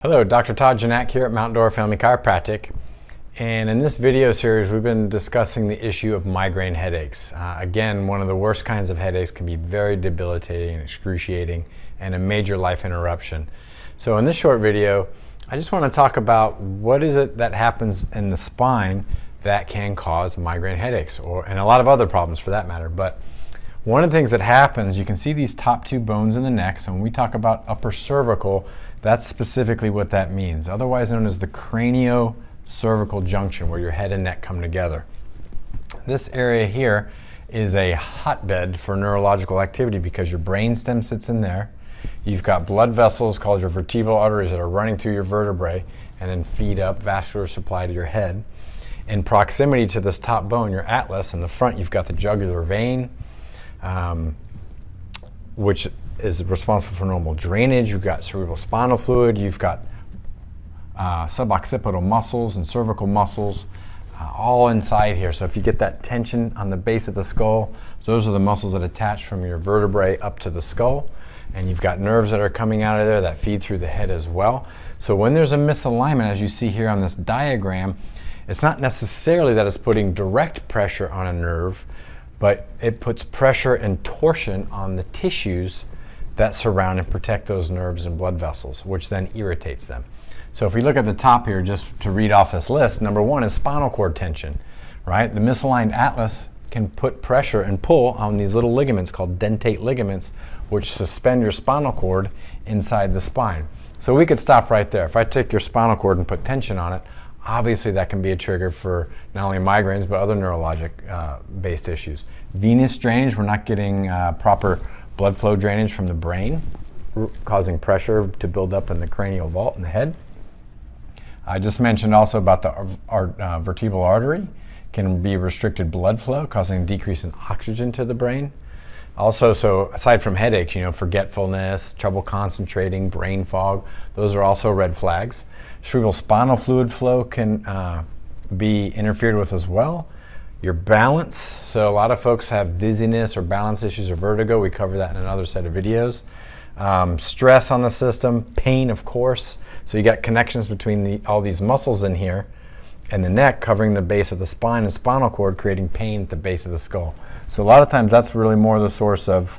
Hello, Dr. 𝐬𝐻𝐡-𝐧𝐞𝐞 here at Mount Dora Family Chiropractic. And in this video series, we've been discussing the issue of migraine headaches. Again, one of the worst kinds of headaches, can be very debilitating and excruciating and a major life interruption. So in this short video, I just want to talk about what is it that happens in the spine that can cause migraine headaches, and a lot of other problems for that matter. But one of the things that happens, you can see these top two bones in the neck. So when we talk about upper cervical, that's specifically what that means, otherwise known as the cranio-cervical junction, where your head and neck come together. This area here is a hotbed for neurological activity because your brainstem sits in there. You've got blood vessels called your vertebral arteries that are running through your vertebrae and then feed up vascular supply to your head. In proximity to this top bone, your atlas, in the front you've got the jugular vein, which is responsible for normal drainage. You've got cerebral spinal fluid, you've got suboccipital muscles and cervical muscles all inside here. So if you get that tension on the base of the skull, those are the muscles that attach from your vertebrae up to the skull. And you've got nerves that are coming out of there that feed through the head as well. So when there's a misalignment, as you see here on this diagram, it's not necessarily that it's putting direct pressure on a nerve, but it puts pressure and torsion on the tissues that surround and protect those nerves and blood vessels, which then irritates them. So if we look at the top here, just to read off this list, number one is spinal cord tension, right? The misaligned atlas can put pressure and pull on these little ligaments called dentate ligaments, which suspend your spinal cord inside the spine. So we could stop right there. If I take your spinal cord and put tension on it, obviously that can be a trigger for not only migraines, but other neurologic based issues. Venous drainage, we're not getting proper blood flow drainage from the brain, causing pressure to build up in the cranial vault in the head. I just mentioned also about the vertebral artery can be restricted blood flow, causing a decrease in oxygen to the brain. Also, so aside from headaches, forgetfulness, trouble concentrating, brain fog, those are also red flags. Cerebral spinal fluid flow can be interfered with as well. Your balance, so a lot of folks have dizziness or balance issues or vertigo. We cover that in another set of videos. Stress on the system, pain of course. So you got connections between all these muscles in here and the neck covering the base of the spine and spinal cord, creating pain at the base of the skull. So a lot of times that's really more the source of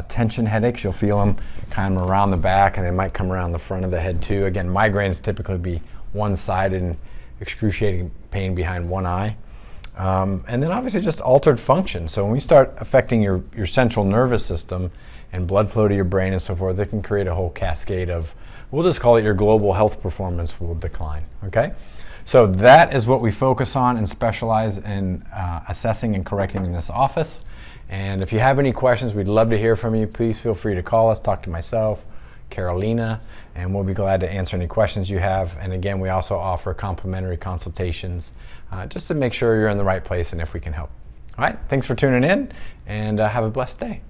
tension headaches. You'll feel them kind of around the back, and they might come around the front of the head too. Again, migraines typically be one-sided and excruciating pain behind one eye. And then obviously just altered function. So when we start affecting your central nervous system and blood flow to your brain and so forth, it can create a whole cascade of, we'll just call it your global health performance will decline, okay? So that is what we focus on and specialize in assessing and correcting in this office. And if you have any questions, we'd love to hear from you. Please feel free to call us, talk to myself, Carolina, and we'll be glad to answer any questions you have. And again, we also offer complimentary consultations just to make sure you're in the right place and if we can help. All right, thanks for tuning in, and have a blessed day.